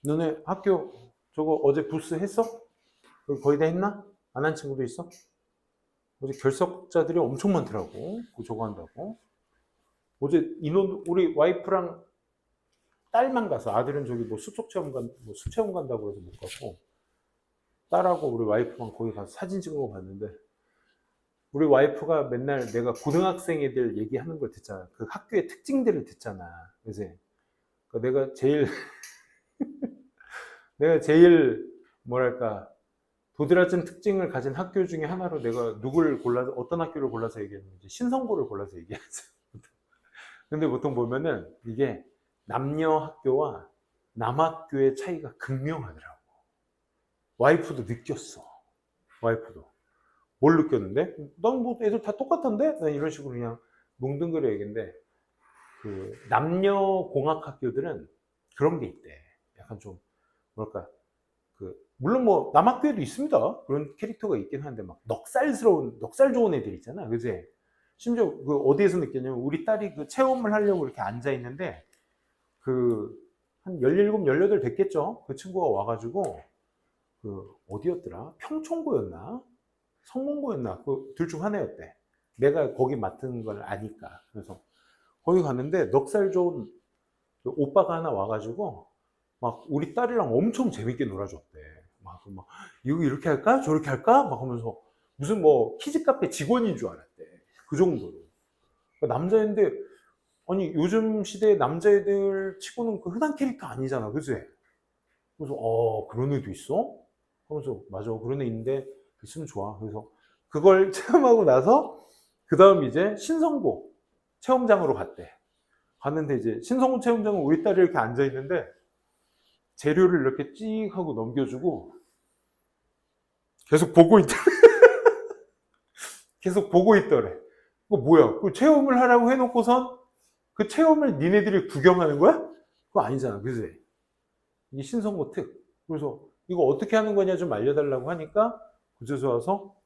너네 학교 저거 어제 부스 했어? 거의 다 했나? 안 한 친구도 있어? 어제 결석자들이 엄청 많더라고. 저거 한다고. 어제 인원, 우리 와이프랑 딸만 가서, 아들은 저기 뭐 수체험 간다고 해서 못 가고, 딸하고 우리 와이프만 거기 가서 사진 찍은 거 봤는데, 우리 와이프가 맨날 내가 고등학생 애들 얘기하는 걸 듣잖아. 그 학교의 특징들을 듣잖아. 그래서 내가 제일 뭐랄까 도드라진 특징을 가진 학교 중에 하나로 내가 어떤 학교를 골라서 얘기했는지 신성고를 골라서 얘기했어요. 근데 보통 보면은 이게 남녀 학교와 남학교의 차이가 극명하더라고. 와이프도 느꼈어. 와이프도. 뭘 느꼈는데? 난 뭐 애들 다 똑같던데? 난 이런 식으로 그냥 뭉뚱그려 얘기인데, 그 남녀 공학 학교들은 그런 게 있대. 약간 좀 뭐랄까, 물론 뭐 남학교에도 있습니다. 그런 캐릭터가 있긴 한데 막 넉살 좋은 애들 있잖아. 그지? 심지어 그 어디에서 느꼈냐면, 우리 딸이 그 체험을 하려고 이렇게 앉아 있는데 한 17, 18 됐겠죠. 그 친구가 와가지고 어디였더라? 평촌고였나? 성문고였나? 그 둘 중 하나였대. 내가 거기 맡은 걸 아니까. 그래서 거기 갔는데 넉살 좋은 그 오빠가 하나 와가지고 막 우리 딸이랑 엄청 재밌게 놀아줬대. 막 이거 이렇게 할까? 저렇게 할까? 막 하면서 무슨 뭐 키즈 카페 직원인 줄 알았대. 그 정도로. 그러니까 남자인데, 아니 요즘 시대의 남자애들 치고는 그 흔한 캐릭터 아니잖아. 그치? 그래서 그런 애도 있어? 하면서 맞아, 그런 애 있는데 있으면 좋아. 그래서 그걸 체험하고 나서 그 다음 이제 신성고 체험장으로 갔대. 갔는데 이제 신성고 체험장은 우리 딸이 이렇게 앉아 있는데 재료를 이렇게 찍 하고 넘겨주고 계속 보고 있더래. 계속 보고 있더래. 그거 뭐야? 그 체험을 하라고 해놓고선 그 체험을 니네들이 구경하는 거야? 그거 아니잖아. 그지? 이게 신선고 특. 그래서 이거 어떻게 하는 거냐 좀 알려달라고 하니까 그제서 와서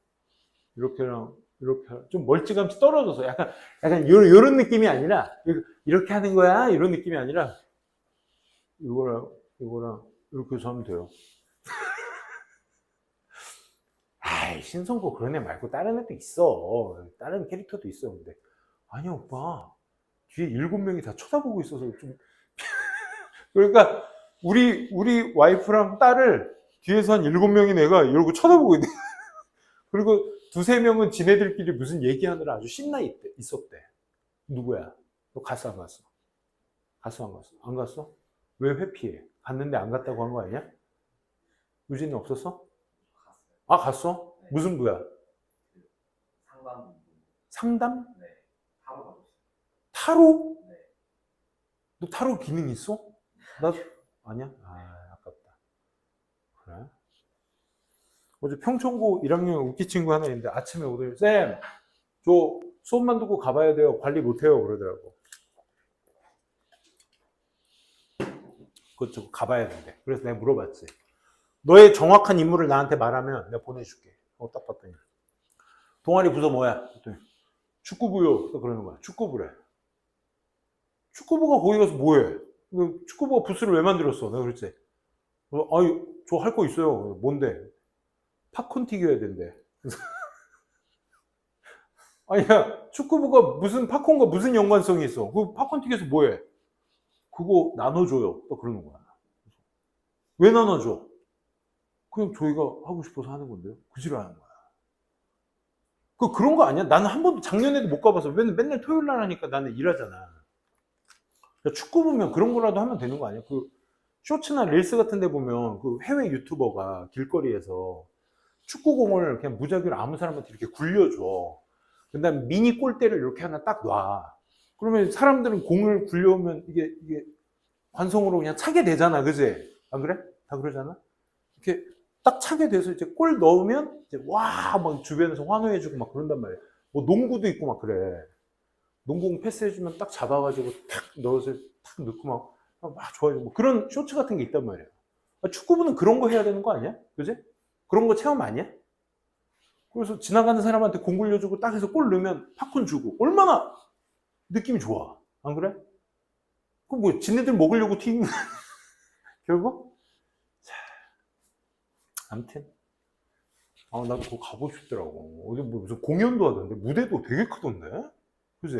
이렇게랑 이렇게 좀 멀찌감치 떨어져서 약간 요런 느낌이 아니라 이렇게 하는 거야 이런 느낌이 아니라 이거랑 이렇게 해서 하면 돼요. 아이, 신성고 그런 애 말고 다른 애도 있어. 다른 캐릭터도 있어. 근데 아니야 오빠 뒤에 7명이 다 쳐다보고 있어서 좀 그러니까 우리 와이프랑 딸을 뒤에서 한 7명이 내가 이러고 쳐다보고 있네. 그리고 2-3명은 지네들끼리 무슨 얘기하느라 아주 신나 있었대. 누구야? 너 갔어 안 갔어? 갔어 안 갔어? 안 갔어? 왜 회피해? 갔는데 안 갔다고 한 거 아니야? 유진이 없었어? 갔어요. 아 갔어? 네. 무슨 부야? 상담. 상담? 네. 하러 가고 있어요. 타로? 네. 너 타로 기능 있어? 나 아니야? 아 아깝다. 그래? 어제 평촌고 1학년 웃기 친구 하나 있는데 아침에 오더니 쌤, 저 수업만 두고 가봐야 돼요. 관리 못해요. 그러더라고. 그거 가봐야 된대. 그래서 내가 물어봤지. 너의 정확한 임무를 나한테 말하면 내가 보내줄게. 딱 봤더니 동아리 부서 뭐야? 그랬더니 축구부요. 또 그러는 거야. 축구부래. 축구부가 거기 가서 뭐해? 축구부가 부스를 왜 만들었어? 내가 그랬지. 아니, 저 할 거 있어요. 뭔데? 팝콘 튀겨야 된대. 아니야, 축구부가 무슨 팝콘과 무슨 연관성이 있어? 그 팝콘 튀겨서 뭐해? 그거 나눠줘요. 또 그러는 거야. 왜 나눠줘? 그냥 저희가 하고 싶어서 하는 건데요. 그 지랄하는 거야. 그런 거 아니야? 나는 한 번도 작년에도 못 가봐서 맨날 토요일 날 하니까 나는 일하잖아. 축구 보면 그런 거라도 하면 되는 거 아니야? 그 쇼츠나 릴스 같은 데 보면 그 해외 유튜버가 길거리에서 축구공을 그냥 무작위로 아무 사람한테 이렇게 굴려줘. 그 다음에 미니 골대를 이렇게 하나 딱 놔. 그러면 사람들은 공을 굴려오면 이게 관성으로 그냥 차게 되잖아. 그지? 안 그래? 다 그러잖아? 이렇게 딱 차게 돼서 이제 골 넣으면 이제 와! 막 주변에서 환호해주고 막 그런단 말이야. 뭐 농구도 있고 막 그래. 농구공 패스해주면 딱 잡아가지고 탁 넣어서 탁 넣고 막 좋아지고 뭐 그런 쇼츠 같은 게 있단 말이야. 축구부는 그런 거 해야 되는 거 아니야? 그지? 그런 거 체험 아니야? 그래서 지나가는 사람한테 공 굴려주고 딱 해서 골 넣으면 팝콘 주고 얼마나 느낌이 좋아. 안 그래? 그럼 뭐 지네들 먹으려고 튀는 결국? 자, 아무튼 나도 그거 가보고 싶더라고. 어디 뭐 무슨 공연도 하던데 무대도 되게 크던데? 그지?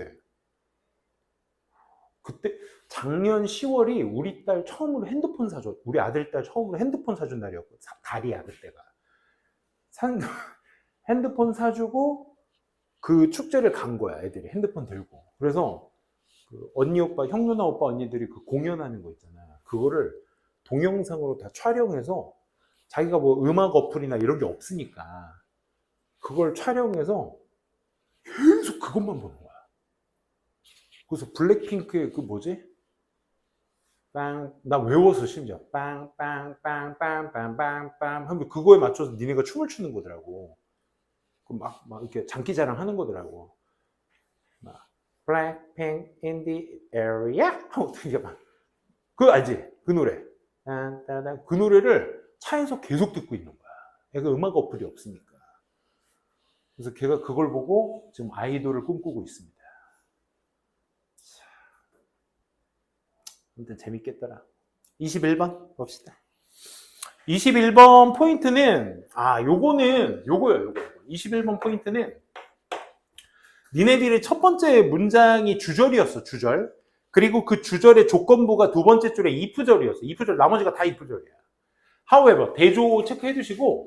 그때 작년 10월이 우리 딸 처음으로 핸드폰 사줘. 우리 아들 딸 처음으로 핸드폰 사준 날이었고 달이야 그때가. 핸드폰 사주고 그 축제를 간 거야. 애들이 핸드폰 들고. 그래서 그 언니 오빠 형 누나 오빠 언니들이 그 공연하는 거 있잖아. 그거를 동영상으로 다 촬영해서 자기가 뭐 음악 어플이나 이런 게 없으니까 그걸 촬영해서 계속 그것만 보는 거야. 그래서 블랙핑크의 그 뭐지? 나 외워서 심지어 빵빵빵빵빵빵빵 하면 그거에 맞춰서 니네가 춤을 추는 거더라고. 막 이렇게 장기자랑 하는 거더라고. 막 Blackpink in the area 하고 되게 막 그거 알지? 그 노래. 그 노래를 차에서 계속 듣고 있는 거야. 애가 음악 어플이 없으니까. 그래서 걔가 그걸 보고 지금 아이돌을 꿈꾸고 있습니다. 아무튼 재밌겠더라. 21번 봅시다. 21번 포인트는 요거요. 21번 포인트는 니네들의 첫 번째 문장이 주절이었어. 주절. 그리고 그 주절의 조건부가 두 번째 줄에 if절이었어. if절 나머지가 다 if절이야. however 대조 체크해 두시고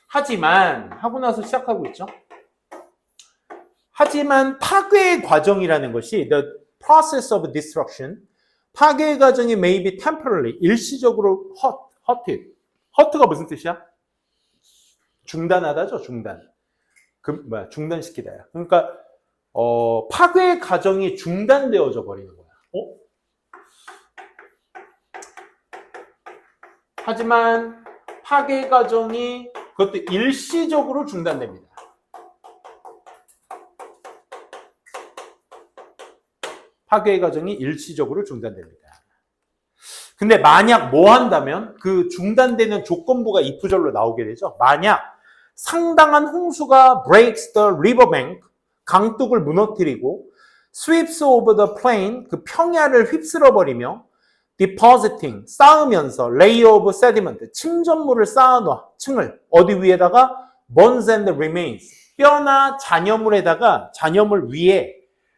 하지만 하고 나서 시작하고 있죠. 하지만 파괴의 과정이라는 것이 the process of destruction 파괴의 과정이 may be temporarily 일시적으로 halted. halt가 무슨 뜻이야? 중단하다죠. 중단. 중단시키다야. 그러니까 파괴의 과정이 중단되어져 버리는 거야. 하지만 파괴 과정이 그것도 일시적으로 중단됩니다. 파괴 과정이 일시적으로 중단됩니다. 근데 만약 뭐 한다면 그 중단되는 조건부가 if절로 나오게 되죠. 만약 상당한 홍수가 breaks the riverbank, 강둑을 무너뜨리고 sweeps over the plain, 그 평야를 휩쓸어버리며 depositing, 쌓으면서 layer of sediment, 침전물을 쌓아놔, 층을 어디 위에다가 bones and remains, 뼈나 잔여물에다가 잔여물 위에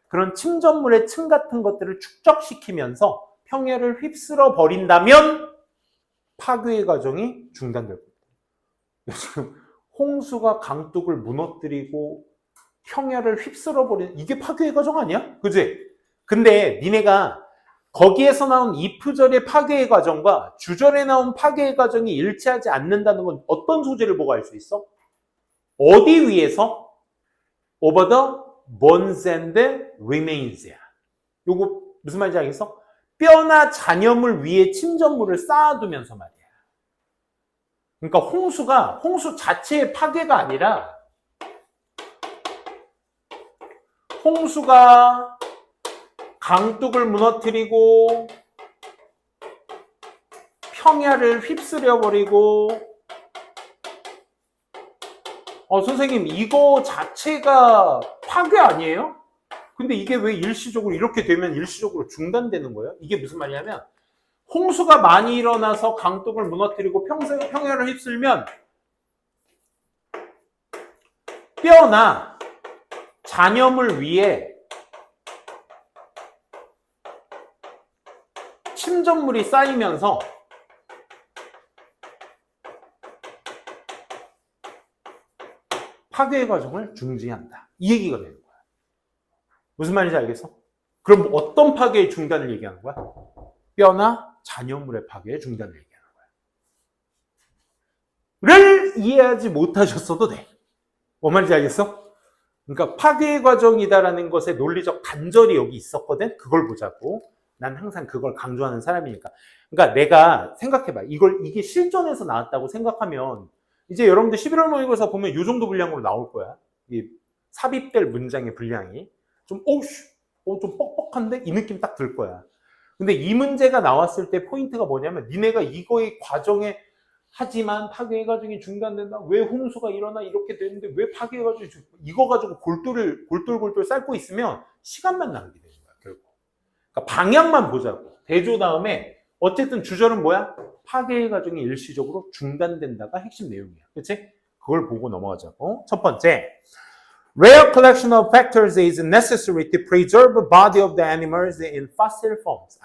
그런 침전물의 층 같은 것들을 축적시키면서 평야를 휩쓸어 버린다면 파괴의 과정이 중단될 겁니다. 지금 홍수가 강둑을 무너뜨리고 평야를 휩쓸어 버리는 이게 파괴의 과정 아니야? 그지? 근데 니네가 거기에서 나온 if절의 파괴의 과정과 주절에 나온 파괴의 과정이 일치하지 않는다는 건 어떤 소재를 보고 알 수 있어? 어디 위에서? over the bones and remains야. 요거 무슨 말인지 알겠어? 뼈나 잔여물 위에 침전물을 쌓아두면서 말이야. 그러니까 홍수 자체의 파괴가 아니라 홍수가 강둑을 무너뜨리고 평야를 휩쓸어 버리고 선생님 이거 자체가 파괴 아니에요? 근데 이게 왜 일시적으로 이렇게 되면 일시적으로 중단되는 거예요? 이게 무슨 말이냐면 홍수가 많이 일어나서 강둑을 무너뜨리고 평야를 휩쓸면 뼈나 잔여물 위에 침전물이 쌓이면서 파괴의 과정을 중지한다. 이 얘기가 되는 거야. 무슨 말인지 알겠어? 그럼 어떤 파괴의 중단을 얘기하는 거야? 뼈나 잔여물의 파괴의 중단을 얘기하는 거야. 를 이해하지 못하셨어도 돼. 뭔 말인지 알겠어? 그러니까 파괴의 과정이다라는 것의 논리적 단절이 여기 있었거든? 그걸 보자고. 난 항상 그걸 강조하는 사람이니까. 그러니까 내가 생각해봐. 이게 실전에서 나왔다고 생각하면 이제 여러분들 11월 모의고사 보면 이 정도 분량으로 나올 거야. 이 삽입될 문장의 분량이. 좀 뻑뻑한데? 이 느낌 딱 들 거야. 근데 이 문제가 나왔을 때 포인트가 뭐냐면 니네가 이거의 과정에 하지만 파괴의 과정이 중단된다. 왜 홍수가 일어나 이렇게 되는데 왜 파괴의 과정이 이거 가지고 골똘 쌓고 있으면 시간만 낭비되는 거야. 결국. 그러니까 방향만 보자고. 대조 다음에 어쨌든 주절은 뭐야? 파괴의 과정이 일시적으로 중단된다가 핵심 내용이야. 그치? 그걸 보고 넘어가자고. 첫 번째. Rare collection of factors is necessary to preserve the body of the animals in fossil forms.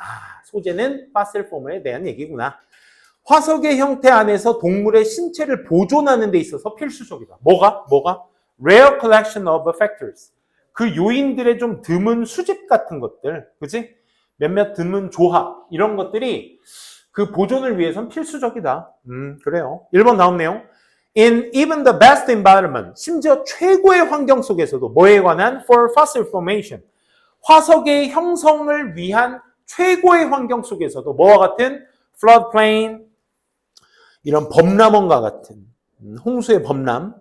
소재는 fossil form에 대한 얘기구나. 화석의 형태 안에서 동물의 신체를 보존하는 데 있어서 필수적이다. 뭐가? Rare collection of factors. 그 요인들의 좀 드문 수집 같은 것들, 그치? 몇몇 드문 조합, 이런 것들이 그 보존을 위해선 필수적이다. 그래요. 1번 다음 내용. In even the best environment, 심지어 최고의 환경 속에서도 뭐에 관한? For fossil formation. 화석의 형성을 위한 최고의 환경 속에서도 뭐와 같은? floodplain, 이런 범람원과 같은 홍수의 범람,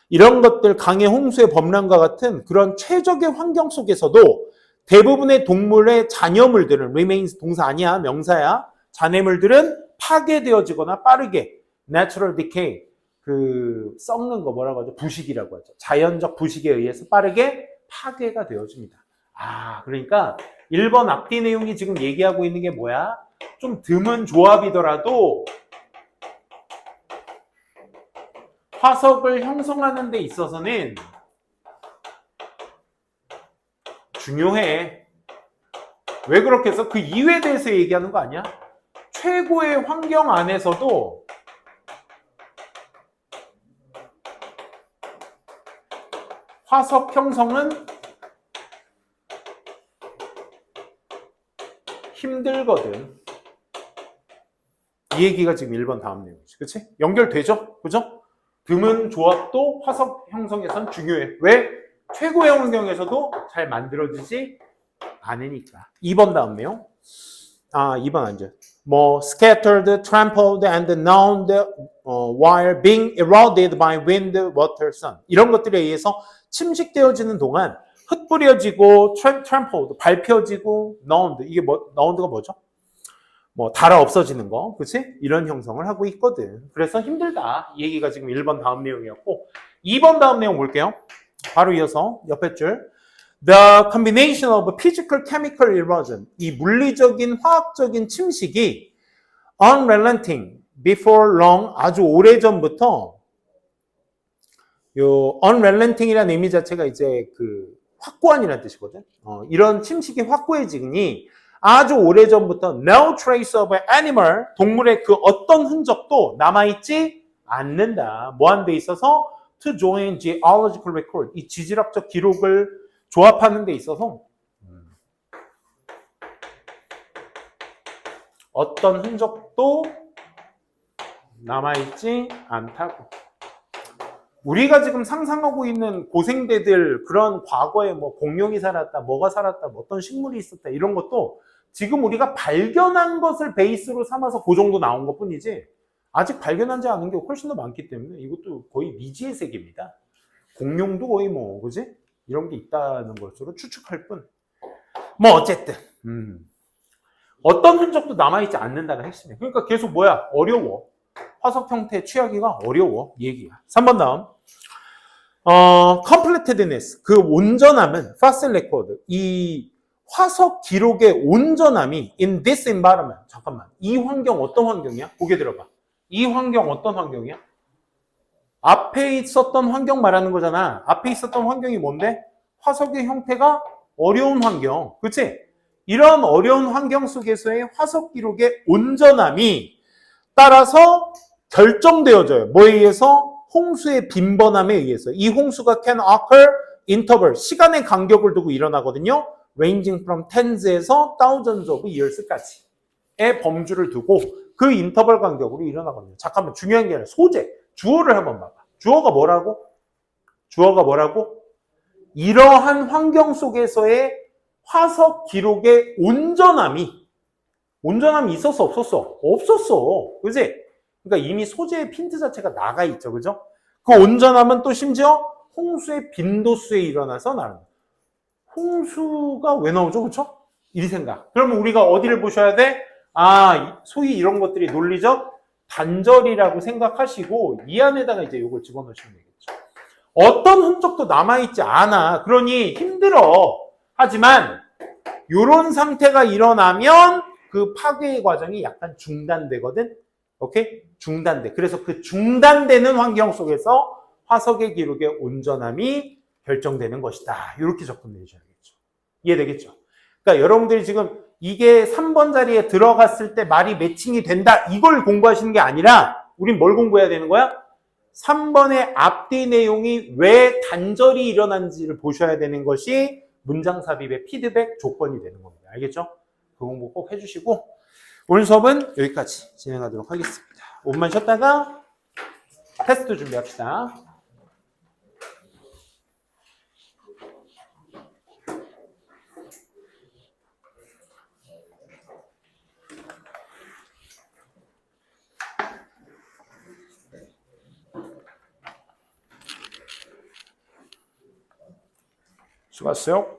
이런 것들 강의 홍수의 범람과 같은 그런 최적의 환경 속에서도 대부분의 동물의 잔여물들은 remains 동사 아니야, 명사야. 잔해물들은 파괴되어지거나 빠르게 natural decay, 그 썩는 거 뭐라고 하죠? 부식이라고 하죠. 자연적 부식에 의해서 빠르게 파괴가 되어집니다. 그러니까 1번 앞뒤 내용이 지금 얘기하고 있는 게 뭐야? 좀 드문 조합이더라도 화석을 형성하는 데 있어서는 중요해. 왜 그렇게 해서 그 이유에 대해서 얘기하는 거 아니야? 최고의 환경 안에서도 화석 형성은 힘들거든. 이 얘기가 지금 1번 다음 내용이지. 그치? 연결되죠? 그죠? 드문 조합도 화석 형성에선 중요해. 왜? 최고의 환경에서도 잘 만들어지지 않으니까. 2번 다음 내용. 2번 아니죠. scattered, trampled, and known while being eroded by wind, water, sun. 이런 것들에 의해서 침식되어지는 동안 흩뿌려지고, trampled, 밟혀지고, knowned. 이게 knowned가 뭐죠? 뭐 달아 없어지는 거, 그치? 이런 형성을 하고 있거든. 그래서 힘들다. 이 얘기가 지금 1번 다음 내용이었고 2번 다음 내용 볼게요. 바로 이어서 옆에 줄. The combination of physical chemical erosion, 이 물리적인 화학적인 침식이 unrelenting before long, 아주 오래전부터 요 unrelenting이라는 의미 자체가 이제 그 확고한이라는 뜻이거든. 이런 침식이 확고해지니 아주 오래전부터 no trace of animal, 동물의 그 어떤 흔적도 남아있지 않는다. 뭐 한 데 있어서 to join geological record, 이 지질학적 기록을 조합하는 데 있어서 어떤 흔적도 남아있지 않다고. 우리가 지금 상상하고 있는 고생대들, 그런 과거에 뭐 공룡이 살았다, 뭐가 살았다, 뭐 어떤 식물이 있었다, 이런 것도 지금 우리가 발견한 것을 베이스로 삼아서 그 정도 나온 것 뿐이지, 아직 발견하지 않은 게 훨씬 더 많기 때문에 이것도 거의 미지의 세계입니다. 공룡도 거의 뭐, 그지? 이런 게 있다는 것으로 추측할 뿐. 뭐, 어쨌든. 어떤 흔적도 남아있지 않는다가 핵심이에요. 그러니까 계속 뭐야? 어려워. 화석 형태 취하기가 어려워. 이 얘기야. 3번 다음. completedness, 그 온전함은 fossil record, 이 화석 기록의 온전함이 in this environment, 잠깐만, 이 환경 어떤 환경이야? 고개 들어봐. 이 환경 어떤 환경이야? 앞에 있었던 환경 말하는 거잖아. 앞에 있었던 환경이 뭔데? 화석의 형태가 어려운 환경, 그치? 이런 어려운 환경 속에서의 화석 기록의 온전함이 따라서 결정되어져요. 뭐에 의해서? 홍수의 빈번함에 의해서. 이 홍수가 can occur interval, 시간의 간격을 두고 일어나거든요. ranging from tens에서 thousands of years까지의 범주를 두고 그 인터벌 간격으로 일어나거든요. 잠깐만, 중요한 게 아니라 소재, 주어를 한번 봐봐. 주어가 뭐라고? 주어가 뭐라고? 이러한 환경 속에서의 화석 기록의 온전함이 있었어, 없었어? 없었어. 그지? 그러니까 이미 소재의 핀트 자체가 나가 있죠. 그죠? 그 온전함은 또 심지어 홍수의 빈도수에 일어나서 나는. 홍수가 왜 나오죠? 그렇죠? 이 생각. 그러면 우리가 어디를 보셔야 돼? 소위 이런 것들이 논리적 단절이라고 생각하시고 이 안에다가 이제 이걸 집어넣으시면 되겠죠. 어떤 흔적도 남아있지 않아. 그러니 힘들어. 하지만 이런 상태가 일어나면 그 파괴의 과정이 약간 중단되거든. 오케이? 중단돼. 그래서 그 중단되는 환경 속에서 화석의 기록의 온전함이 결정되는 것이다. 이렇게 접근해 주셔야겠죠. 이해되겠죠? 그러니까 여러분들이 지금 이게 3번 자리에 들어갔을 때 말이 매칭이 된다. 이걸 공부하시는 게 아니라 우린 뭘 공부해야 되는 거야? 3번의 앞뒤 내용이 왜 단절이 일어난지를 보셔야 되는 것이 문장 삽입의 피드백 조건이 되는 겁니다. 알겠죠? 그 공부 꼭 해주시고 오늘 수업은 여기까지 진행하도록 하겠습니다. 5분만 쉬었다가 테스트 준비합시다. 수고하셨어요.